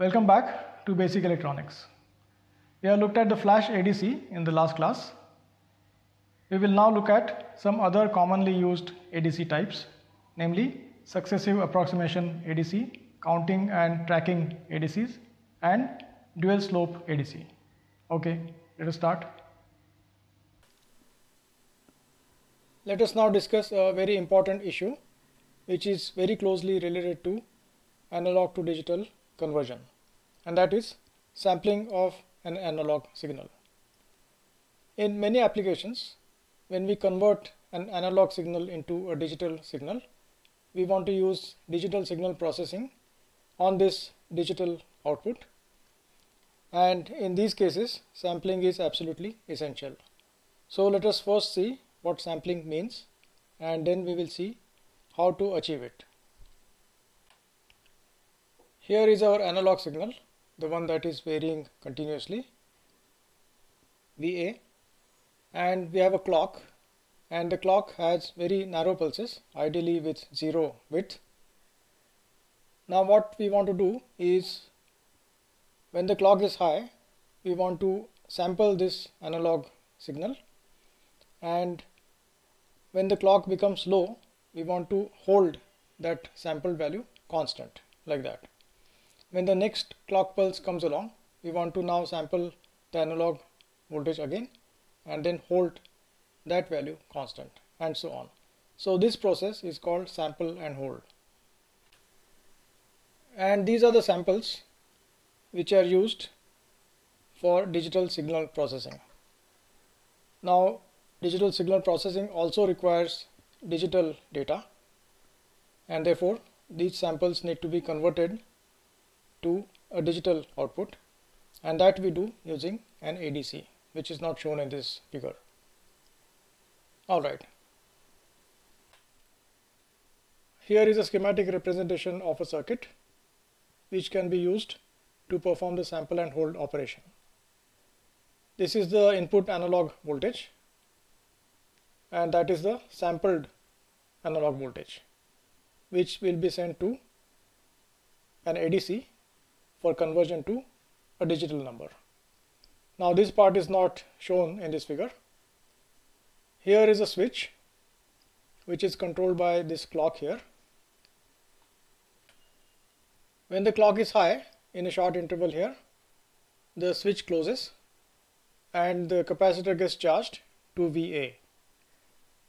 Welcome back to Basic Electronics. We have looked at the flash ADC in the last class. We will now look at some other commonly used ADC types, namely Successive Approximation ADC, Counting and Tracking ADCs, and Dual Slope ADC. Okay, let us start. Let us now discuss a very important issue which is very closely related to analog to digital conversion, and that is sampling of an analog signal. In many applications, when we convert an analog signal into a digital signal, we want to use digital signal processing on this digital output, and in these cases sampling is absolutely essential. So let us first see what sampling means, and then we will see how to achieve it. Here is our analog signal, the one that is varying continuously, VA, and we have a clock, and the clock has very narrow pulses, ideally with 0 width. Now what we want to do is, when the clock is high, we want to sample this analog signal, and when the clock becomes low, we want to hold that sampled value constant, like that. When the next clock pulse comes along, we want to now sample the analog voltage again and then hold that value constant, and so on. So this process is called sample and hold. And these are the samples which are used for digital signal processing. Now, digital signal processing also requires digital data, and therefore these samples need to be converted to a digital output, and that we do using an ADC, which is not shown in this figure. Alright, here is a schematic representation of a circuit which can be used to perform the sample and hold operation. This is the input analog voltage, and that is the sampled analog voltage, which will be sent to an ADC for conversion to a digital number. Now this part is not shown in this figure. Here is a switch which is controlled by this clock here. When the clock is high in a short interval here, the switch closes and the capacitor gets charged to VA.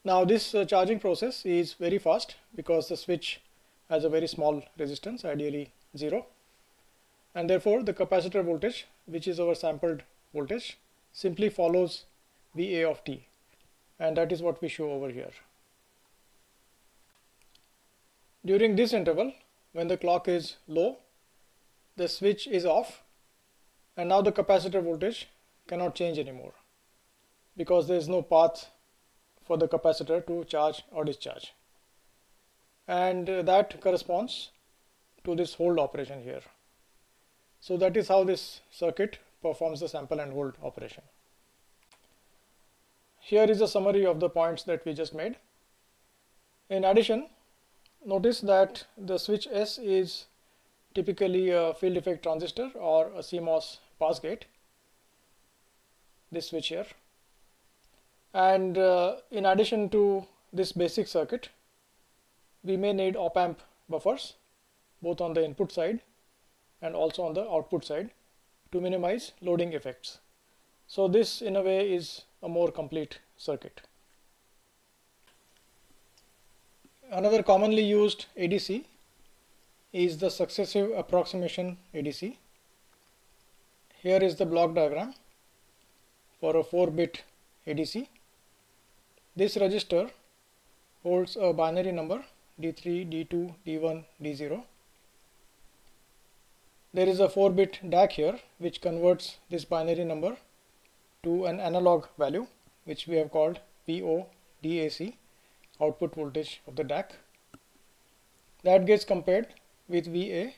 Now this charging process is very fast because the switch has a very small resistance, ideally 0, and therefore the capacitor voltage, which is our sampled voltage, simply follows VA of t, and that is what we show over here. During this interval, when the clock is low, the switch is off, and now the capacitor voltage cannot change anymore because there is no path for the capacitor to charge or discharge, and that corresponds to this hold operation here. So that is how this circuit performs the sample and hold operation. Here is a summary of the points that we just made. In addition, notice that the switch S is typically a field effect transistor or a CMOS pass gate, this switch here. And in addition to this basic circuit, we may need op-amp buffers both on the input side and also on the output side to minimize loading effects. So this in a way is a more complete circuit. Another commonly used ADC is the Successive Approximation ADC. Here is the block diagram for a 4-bit ADC. This register holds a binary number D3, D2, D1, D0. There is a 4-bit DAC here which converts this binary number to an analog value, which we have called VO DAC, output voltage of the DAC. That gets compared with VA,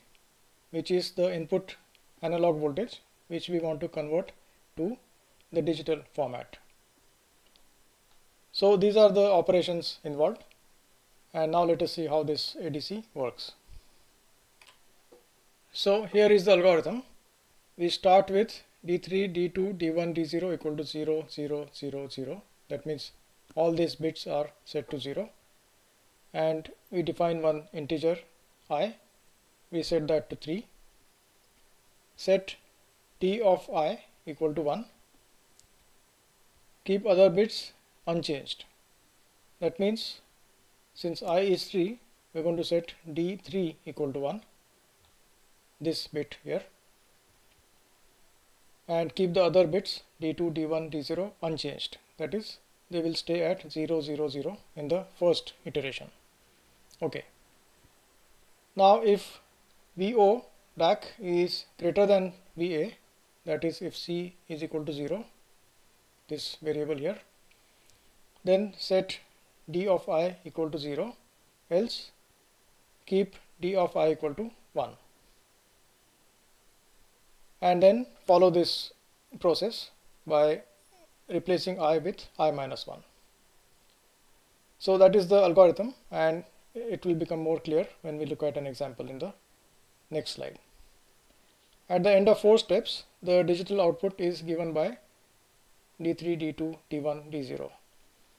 which is the input analog voltage, which we want to convert to the digital format. So these are the operations involved, and now let us see how this ADC works. So here is the algorithm. We start with D3, D2, D1, D0 equal to 0, 0, 0, 0. That means all these bits are set to 0. And we define one integer I. We set that to 3. Set t of I equal to 1. Keep other bits unchanged. That means since I is 3, we're going to set D3 equal to 1, this bit here, and keep the other bits D2, D1, D0 unchanged. That is, they will stay at 0, 0, 0 in the first iteration. Okay. Now if VO DAC is greater than VA, that is if C is equal to 0, this variable here, then set D of I equal to 0, else keep D of I equal to 1. And then follow this process by replacing I with I minus 1. So that is the algorithm, and it will become more clear when we look at an example in the next slide. At the end of 4 steps, the digital output is given by D3, D2, D1, D0.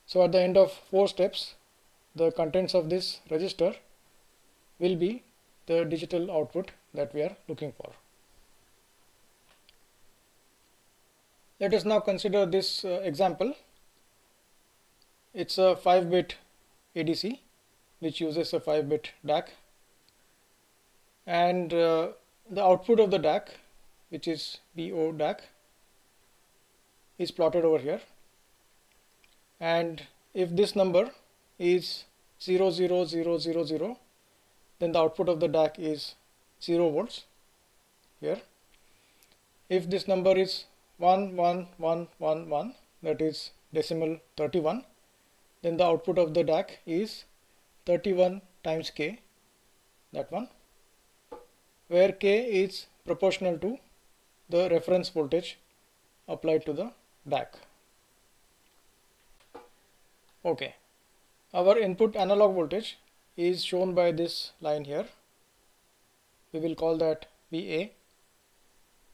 So at the end of 4 steps, the contents of this register will be the digital output that we are looking for. Let us now consider this example. It's a 5-bit ADC which uses a 5-bit DAC, and the output of the DAC, which is VO DAC, is plotted over here. And if this number is 0, 0, 0, 0, 0, then the output of the DAC is 0 volts here. If this number is 1, 1, 1, 1, 1, that is decimal 31, then the output of the DAC is 31 times K, that one, where K is proportional to the reference voltage applied to the DAC. Okay, our input analog voltage is shown by this line here. We will call that VA.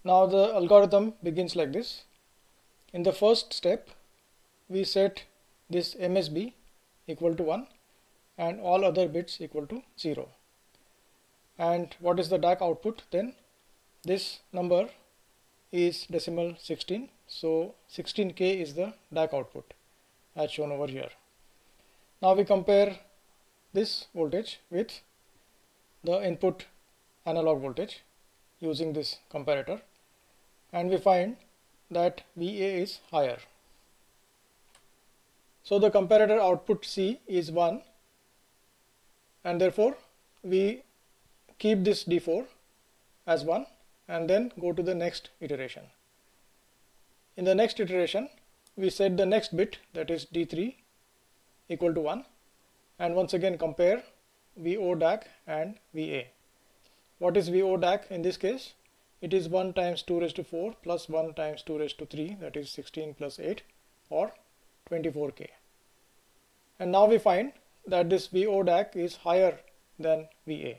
Now the algorithm begins like this. In the first step, we set this MSB equal to 1 and all other bits equal to 0. And what is the DAC output then? This number is decimal 16, so 16K is the DAC output as shown over here. Now we compare this voltage with the input analog voltage using this comparator, and we find that VA is higher. So the comparator output C is 1, and therefore we keep this D4 as 1 and then go to the next iteration. In the next iteration, we set the next bit, that is D3, equal to 1, and once again compare VO DAC and VA. What is VO DAC in this case? It is 1 times 2 raised to 4 plus 1 times 2 raised to 3, that is 16 plus 8, or 24K. And now we find that this VO DAC is higher than VA,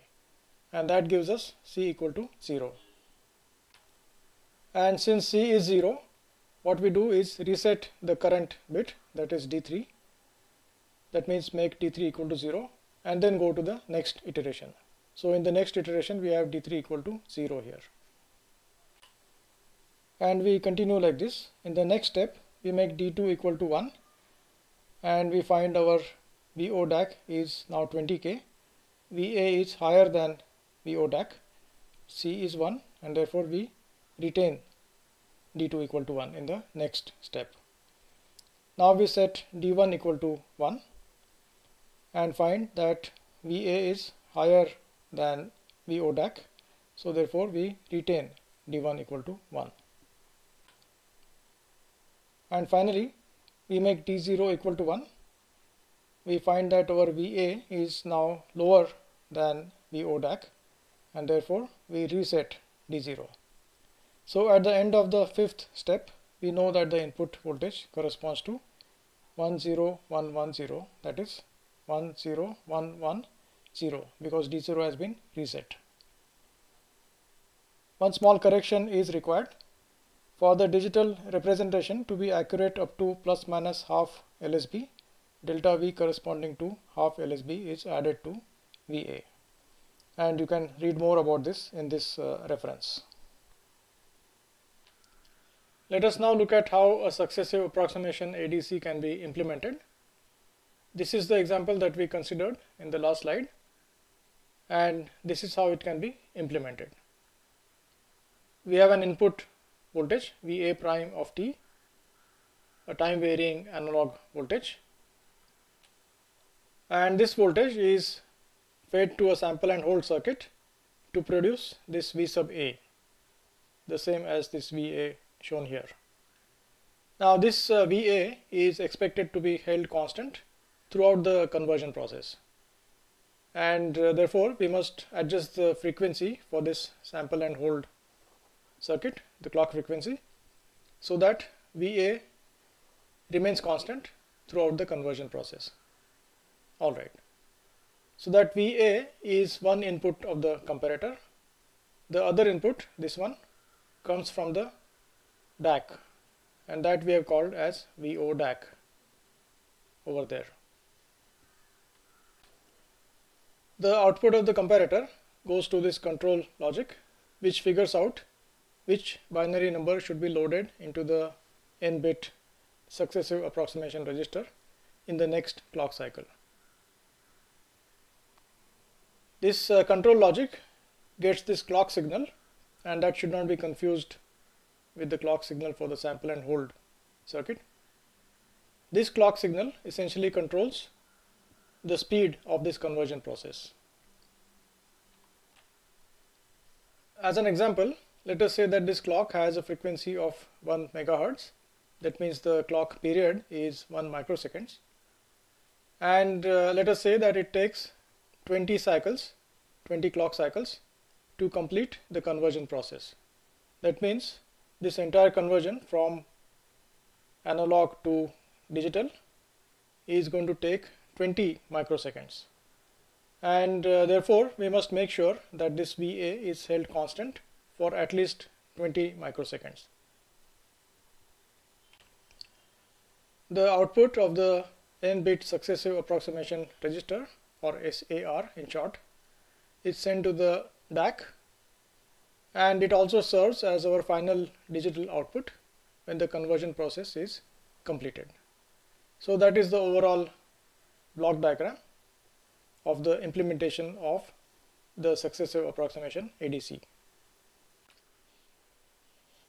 and that gives us C equal to 0. And since C is 0, what we do is reset the current bit, that is D3. That means make D3 equal to 0 and then go to the next iteration. So in the next iteration, we have D3 equal to 0 here. And we continue like this. In the next step, we make D2 equal to 1 and we find our VO DAC is now 20K. VA is higher than VO DAC. C is 1, and therefore we retain D2 equal to 1 in the next step. Now we set D1 equal to 1 and find that VA is higher than VO DAC. So therefore we retain D1 equal to 1. And finally, we make D0 equal to 1. We find that our VA is now lower than VO DAC, and therefore we reset D0. So at the end of the 5th step, we know that the input voltage corresponds to 10110, that is 10110, because D0 has been reset. one small correction is required. For the digital representation to be accurate up to plus minus half LSB, delta V corresponding to half LSB is added to VA. And you can read more about this in this reference. Let us now look at how a successive approximation ADC can be implemented. This is the example that we considered in the last slide, and this is how it can be implemented. We have an input voltage VA prime of t, a time varying analog voltage, and this voltage is fed to a sample and hold circuit to produce this V sub A, the same as this VA shown here. Now this VA is expected to be held constant throughout the conversion process, and therefore we must adjust the frequency for this sample and hold circuit, the clock frequency, so that VA remains constant throughout the conversion process. Alright, so that VA is one input of the comparator. The other input, this one, comes from the DAC, and that we have called as VO DAC over there. The output of the comparator goes to this control logic, which figures out which binary number should be loaded into the n-bit successive approximation register in the next clock cycle. This control logic gets this clock signal, and that should not be confused with the clock signal for the sample and hold circuit. This clock signal essentially controls the speed of this conversion process. As an example, let us say that this clock has a frequency of 1 megahertz. That means the clock period is 1 microseconds. And let us say that it takes 20 cycles, 20 clock cycles to complete the conversion process. That means this entire conversion from analog to digital is going to take 20 microseconds. And therefore we must make sure that this VA is held constant for at least 20 microseconds. The output of the n-bit successive approximation register, or SAR in short, is sent to the DAC, and it also serves as our final digital output when the conversion process is completed. So that is the overall block diagram of the implementation of the successive approximation ADC.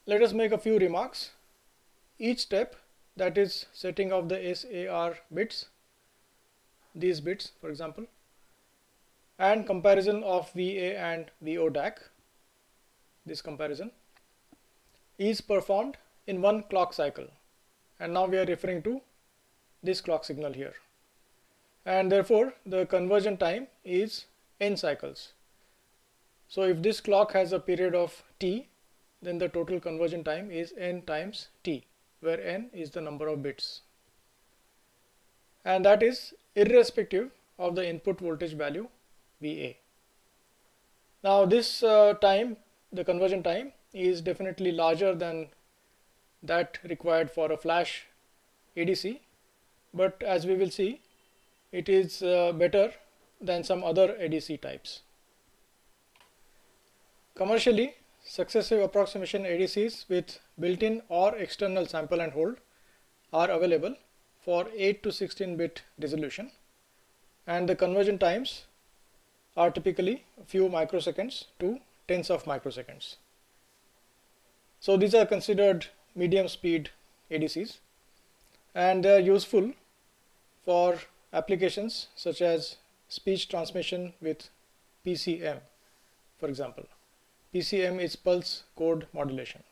Let us make a few remarks. Each step, that is setting of the SAR bits, these bits for example, and comparison of VA and VO DAC, this comparison, is performed in one clock cycle, and now we are referring to this clock signal here, and therefore the conversion time is n cycles. So if this clock has a period of t, then the total conversion time is n times t, where n is the number of bits, and that is irrespective of the input voltage value VA. Now this time, the conversion time, is definitely larger than that required for a flash ADC, but as we will see, it is better than some other ADC types. Commercially, successive approximation ADCs with built-in or external sample and hold are available for 8 to 16 bit resolution, and the conversion times are typically a few microseconds to tens of microseconds. So these are considered medium speed ADCs, and they are useful for applications such as speech transmission with PCM, for example. PCM is pulse code modulation.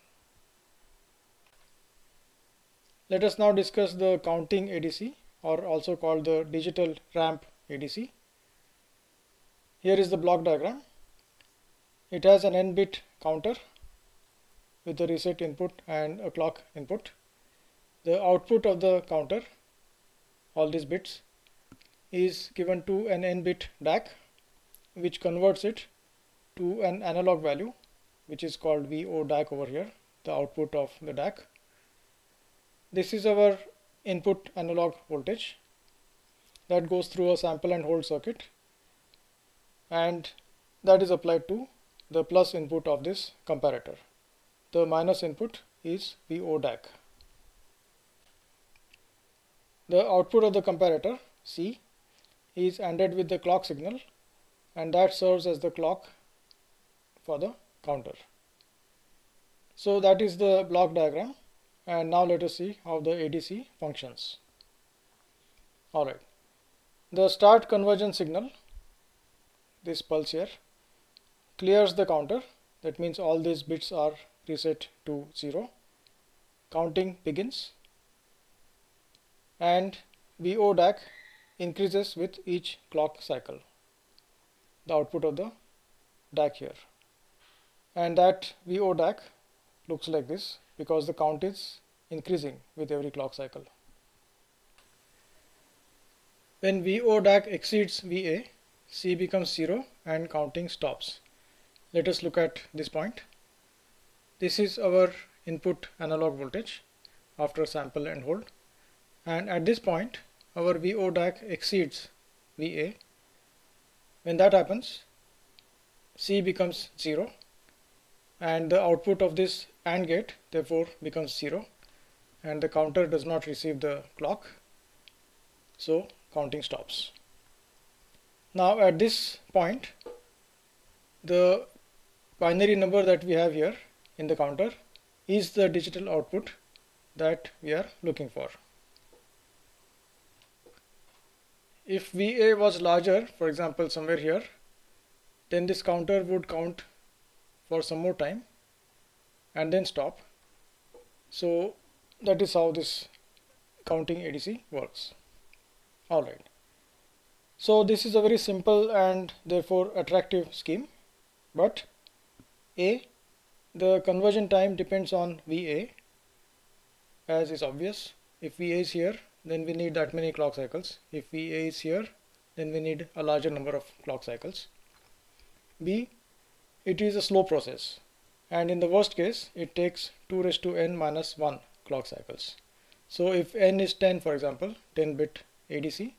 Let us now discuss the counting ADC, or also called the digital ramp ADC. Here is the block diagram. It has an n-bit counter with a reset input and a clock input. The output of the counter, all these bits, is given to an n-bit DAC, which converts it to an analog value which is called VO DAC over here, the output of the DAC. This is our input analog voltage that goes through a sample and hold circuit, and that is applied to the plus input of this comparator. The minus input is VO DAC. The output of the comparator, C, is ANDed with the clock signal, and that serves as the clock for the counter. So that is the block diagram, and now let us see how the ADC functions. Alright, the start conversion signal, this pulse here, clears the counter. That means all these bits are reset to 0. Counting begins, and VO DAC increases with each clock cycle, the output of the DAC here. And that VO DAC looks like this because the count is increasing with every clock cycle. When VO DAC exceeds VA, C becomes 0 and counting stops. Let us look at this point. This is our input analog voltage after sample and hold, and at this point our VO DAC exceeds VA. When that happens, C becomes 0 and the output of this AND gate therefore becomes 0, and the counter does not receive the clock, so counting stops. Now at this point, the binary number that we have here in the counter is the digital output that we are looking for. If VA was larger, for example somewhere here, then this counter would count for some more time and then stop. So that is how this counting ADC works. Alright, so this is a very simple and therefore attractive scheme, but the conversion time depends on VA, as is obvious. If VA is here, then we need that many clock cycles. If VA is here, then we need a larger number of clock cycles. B, it is a slow process, and in the worst case it takes 2 raised to n minus 1 clock cycles. So if n is 10, for example 10 bit ADC,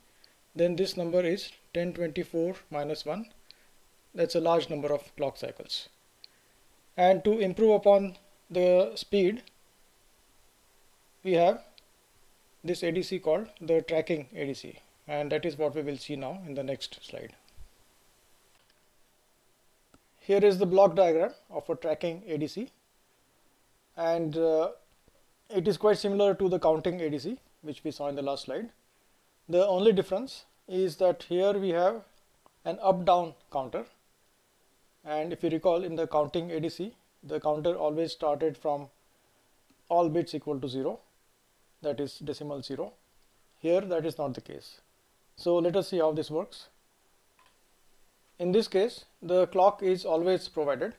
then this number is 1024 minus 1. That's a large number of clock cycles. And to improve upon the speed, we have this ADC called the tracking ADC, and that is what we will see now in the next slide. Here is the block diagram of a tracking ADC, and it is quite similar to the counting ADC which we saw in the last slide. The only difference is that here we have an up-down counter, and if you recall, in the counting ADC the counter always started from all bits equal to 0, that is decimal 0. Here that is not the case. So let us see how this works. In this case, the clock is always provided,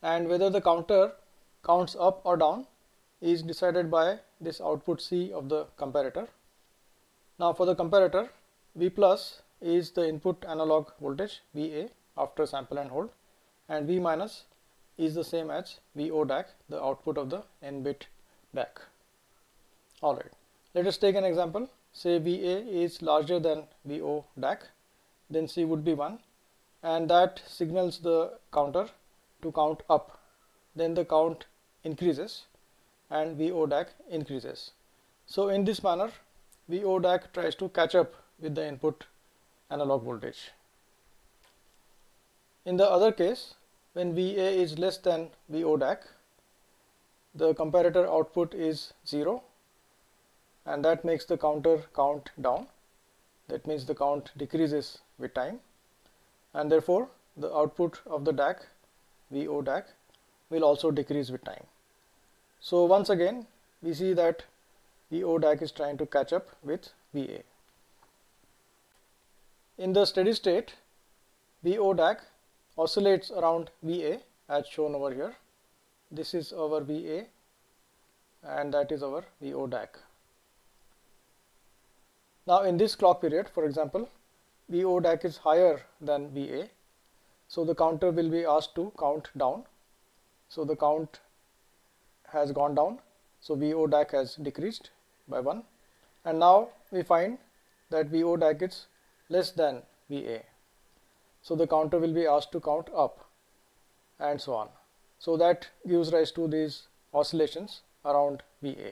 and whether the counter counts up or down is decided by this output C of the comparator. Now for the comparator, V plus is the input analog voltage VA after sample and hold, and V minus is the same as VO DAC, the output of the n bit DAC. Alright, let us take an example. Say VA is larger than VO DAC, then C would be 1, and that signals the counter to count up. Then the count increases and VO DAC increases. So in this manner, VO DAC tries to catch up with the input analog voltage. In the other case, when VA is less than VO DAC, the comparator output is 0, and that makes the counter count down. That means the count decreases with time, and therefore the output of the DAC, VO DAC, will also decrease with time. So once again we see that VO DAC is trying to catch up with VA. In the steady state, VO DAC oscillates around VA as shown over here. This is our VA and that is our VO DAC. Now in this clock period, for example, VO DAC is higher than VA, so the counter will be asked to count down, so the count has gone down, so VO DAC has decreased by 1, and now we find that VO DAC is less than VA, so the counter will be asked to count up, and so on. So that gives rise to these oscillations around VA.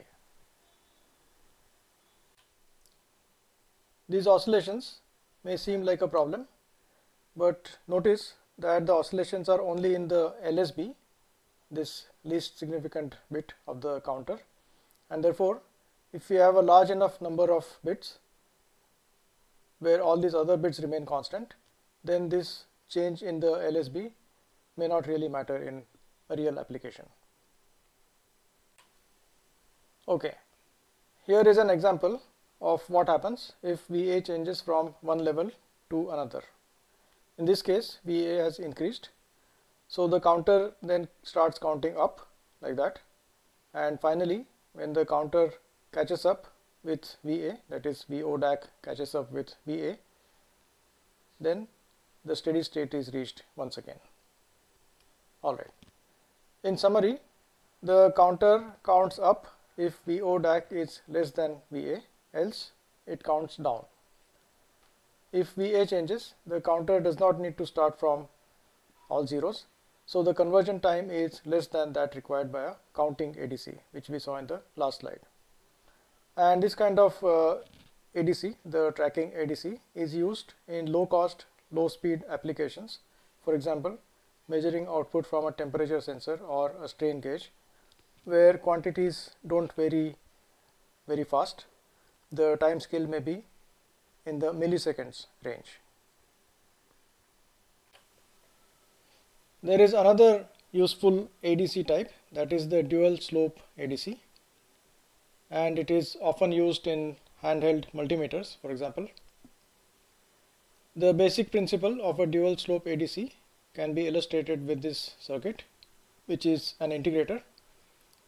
These oscillations may seem like a problem, but notice that the oscillations are only in the LSB, this least significant bit of the counter, and therefore if we have a large enough number of bits where all these other bits remain constant, then this change in the LSB may not really matter in a real application. Okay, here is an example of what happens if VA changes from one level to another. In this case, VA has increased, so the counter then starts counting up like that, and finally when the counter catches up with VA, that is VO DAC catches up with VA, then the steady state is reached once again. Alright, in summary, the counter counts up if VO DAC is less than VA, else it counts down. If VA changes, the counter does not need to start from all zeros, so the conversion time is less than that required by a counting ADC, which we saw in the last slide. And this kind of ADC, the tracking ADC, is used in low cost, low speed applications. For example, measuring output from a temperature sensor or a strain gauge, where quantities don't vary very fast. The time scale may be in the milliseconds range. There is another useful ADC type, that is the dual slope ADC, and it is often used in handheld multimeters, for example. The basic principle of a dual slope ADC can be illustrated with this circuit, which is an integrator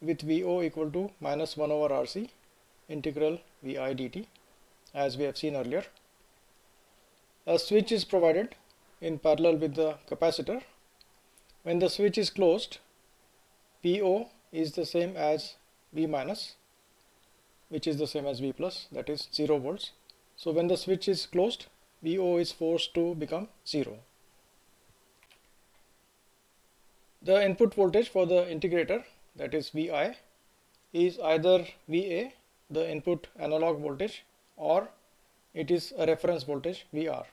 with VO equal to minus 1 over RC integral VI dt, as we have seen earlier. A switch is provided in parallel with the capacitor. When the switch is closed, VO is the same as V minus, which is the same as V plus, that is 0 volts. So when the switch is closed, VO is forced to become 0. The input voltage for the integrator, that is VI, is either VA, the input analog voltage, or it is a reference voltage VR.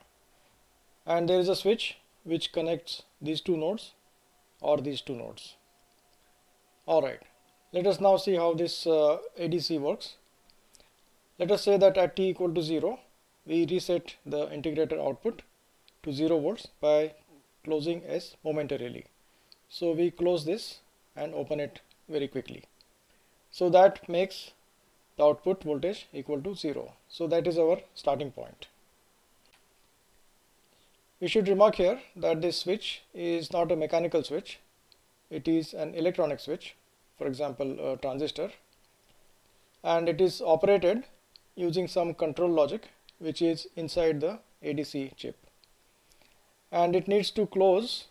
And there is a switch which connects these two nodes or these two nodes. Alright, let us now see how this ADC works. Let us say that at t equal to 0, we reset the integrator output to 0 volts by closing S momentarily. So we close this and open it very quickly. So that makes the output voltage equal to 0. So that is our starting point. We should remark here that this switch is not a mechanical switch. It is an electronic switch, for example a transistor, and it is operated using some control logic which is inside the ADC chip, and it needs to close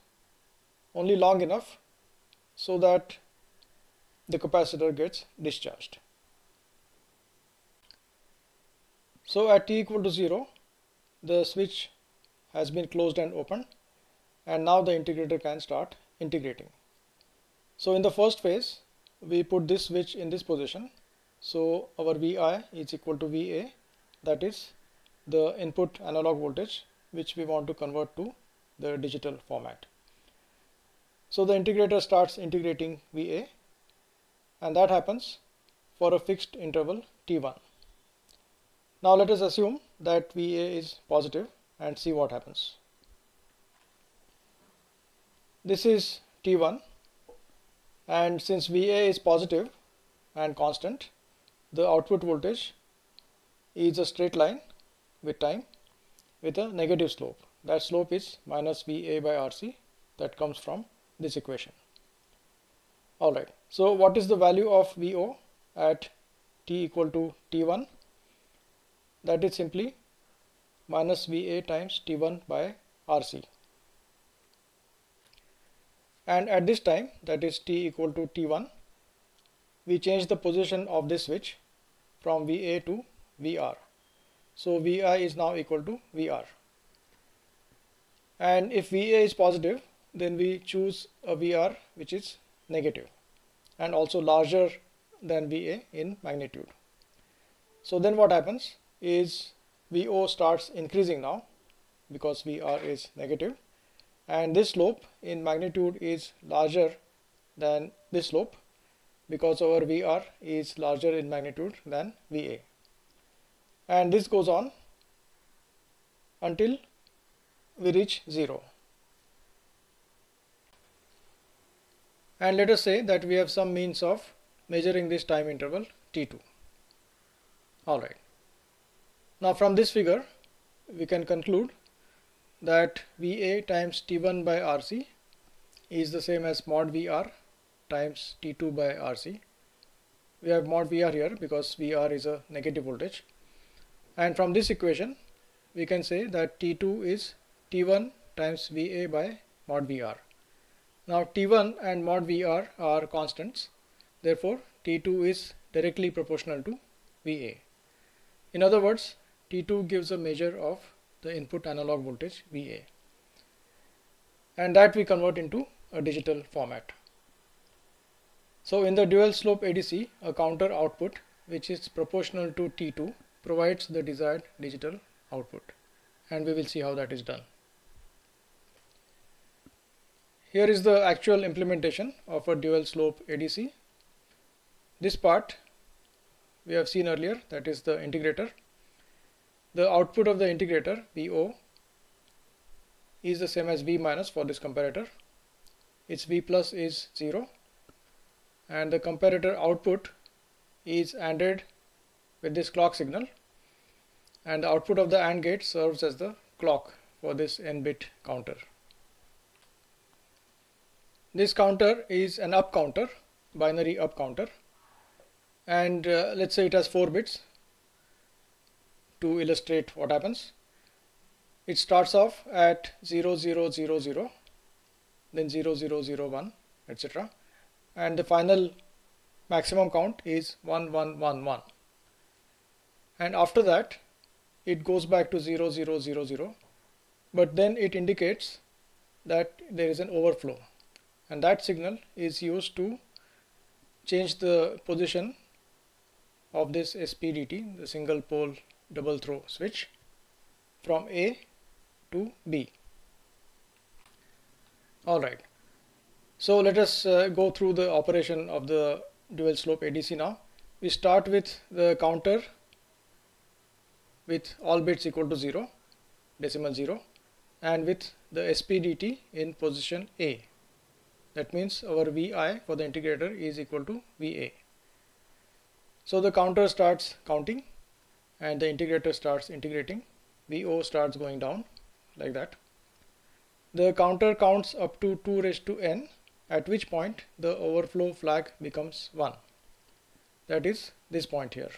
only long enough so that the capacitor gets discharged. So at t equal to 0, the switch has been closed and opened, and now the integrator can start integrating. So in the first phase, we put this switch in this position. So our VI is equal to VA, that is the input analog voltage which we want to convert to the digital format. So the integrator starts integrating VA, and that happens for a fixed interval t1. Now let us assume that VA is positive and see what happens. This is t1, and since VA is positive and constant, the output voltage is a straight line with time with a negative slope. That slope is minus VA by RC, that comes from this equation. Alright, so what is the value of VO at t equal to t1? That is simply minus VA times t1 by RC. and at this time, that is t equal to t1, we change the position of this switch from VA to VR. So VI is now equal to VR. And if VA is positive, then we choose a VR which is negative and also larger than VA in magnitude. So then what happens is VO starts increasing now because VR is negative, and this slope in magnitude is larger than this slope because our VR is larger in magnitude than VA. And this goes on until we reach 0. And let us say that we have some means of measuring this time interval t2. Alright. Now from this figure we can conclude that VA times T1 by RC is the same as mod VR times T2 by RC. We have mod VR here because VR is a negative voltage. And from this equation we can say that T2 is T1 times VA by mod VR. Now T1 and mod VR are constants. Therefore T2 is directly proportional to VA. In other words, T2 gives a measure of the input analog voltage VA, and that we convert into a digital format. So in the dual slope ADC, a counter output which is proportional to T2 provides the desired digital output, and we will see how that is done. Here is the actual implementation of a dual slope ADC. This part we have seen earlier, that is the integrator. The output of the integrator VO is the same as V minus for this comparator. Its V plus is 0, and the comparator output is ANDed with this clock signal, and the output of the AND gate serves as the clock for this n-bit counter. This counter is an up counter, binary up counter, and let's say it has 4 bits. To illustrate what happens, it starts off at 0000, then 0001, etc., and the final maximum count is 1111, and after that it goes back to 0000, but then it indicates that there is an overflow, and that signal is used to change the position of this SPDT, the single pole double throw switch, from A to B. Alright, so let us go through the operation of the dual slope ADC now. We start with the counter with all bits equal to 0, decimal 0, and with the SPDT in position A. That means our VI for the integrator is equal to VA. So the counter starts counting and the integrator starts integrating. VO starts going down like that. The counter counts up to 2 raised to n, at which point the overflow flag becomes 1. That is this point here.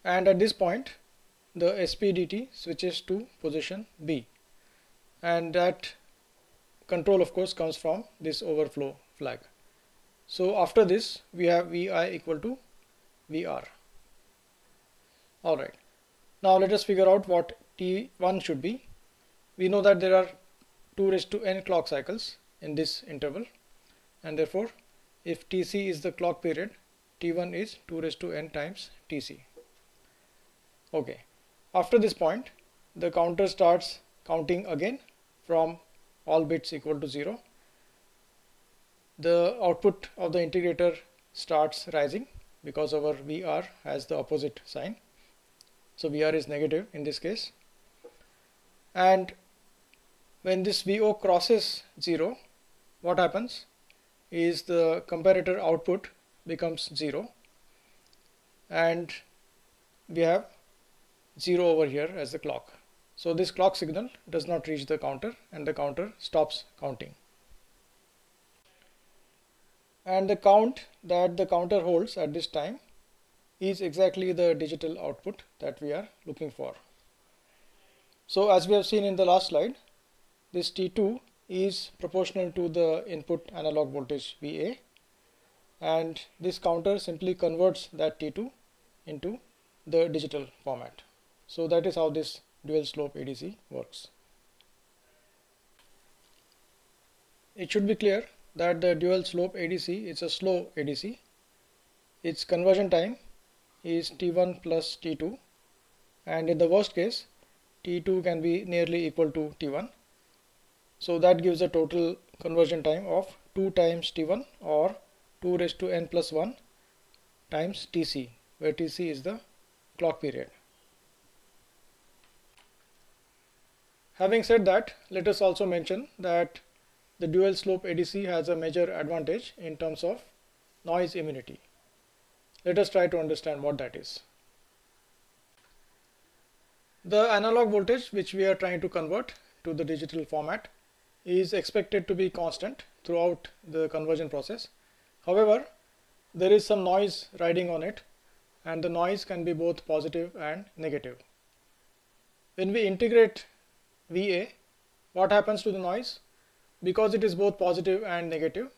And at this point the SPDT switches to position B, and that control of course comes from this overflow flag. So after this we have VI equal to VR. Alright, now let us figure out what T1 should be. We know that there are 2 raised to n clock cycles in this interval, and therefore if Tc is the clock period, T1 is 2 raised to n times Tc. Okay, after this point the counter starts counting again from all bits equal to 0. The output of the integrator starts rising because our VR has the opposite sign. So VR is negative in this case, and when this VO crosses 0, what happens is the comparator output becomes 0, and we have 0 over here as the clock. So this clock signal does not reach the counter and the counter stops counting. And the count that the counter holds at this time is exactly the digital output that we are looking for. So as we have seen in the last slide, this T2 is proportional to the input analog voltage VA, and this counter simply converts that T2 into the digital format. So that is how this dual slope ADC works. It should be clear that the dual slope ADC is a slow ADC. Its conversion time is T1 plus T2, and in the worst case T2 can be nearly equal to T1. So that gives a total conversion time of 2 times T1, or 2 raised to n plus 1 times Tc, where Tc is the clock period. Having said that, let us also mention that the dual slope ADC has a major advantage in terms of noise immunity. Let us try to understand what that is. The analog voltage which we are trying to convert to the digital format is expected to be constant throughout the conversion process. However, there is some noise riding on it, and the noise can be both positive and negative. When we integrate VA, what happens to the noise? Because it is both positive and negative,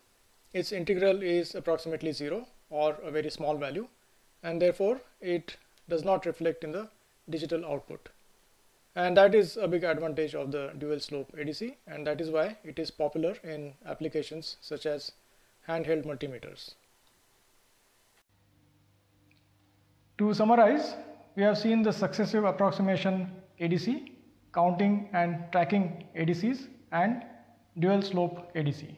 its integral is approximately 0 or a very small value, and therefore it does not reflect in the digital output. And that is a big advantage of the dual slope ADC, and that is why it is popular in applications such as handheld multimeters. To summarize, we have seen the successive approximation ADC, counting and tracking ADCs, and dual slope ADC.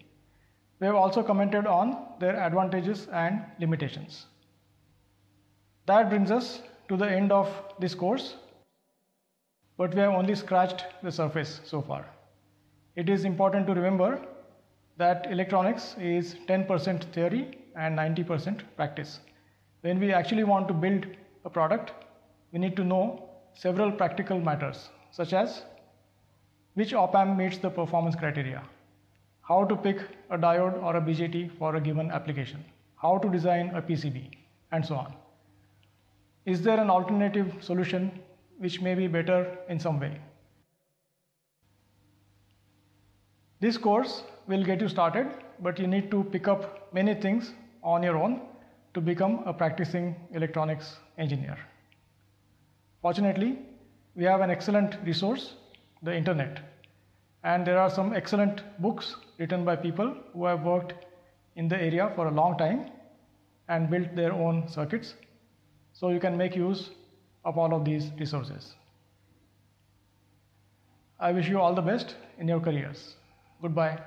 We have also commented on their advantages and limitations. That brings us to the end of this course, but we have only scratched the surface so far. It is important to remember that electronics is 10% theory and 90% practice. When we actually want to build a product, we need to know several practical matters, such as which op-amp meets the performance criteria, how to pick a diode or a BJT for a given application, how to design a PCB, and so on. Is there an alternative solution which may be better in some way? This course will get you started, but you need to pick up many things on your own to become a practicing electronics engineer. Fortunately, we have an excellent resource, the internet, and there are some excellent books written by people who have worked in the area for a long time and built their own circuits. So you can make use of all of these resources. I wish you all the best in your careers. Goodbye.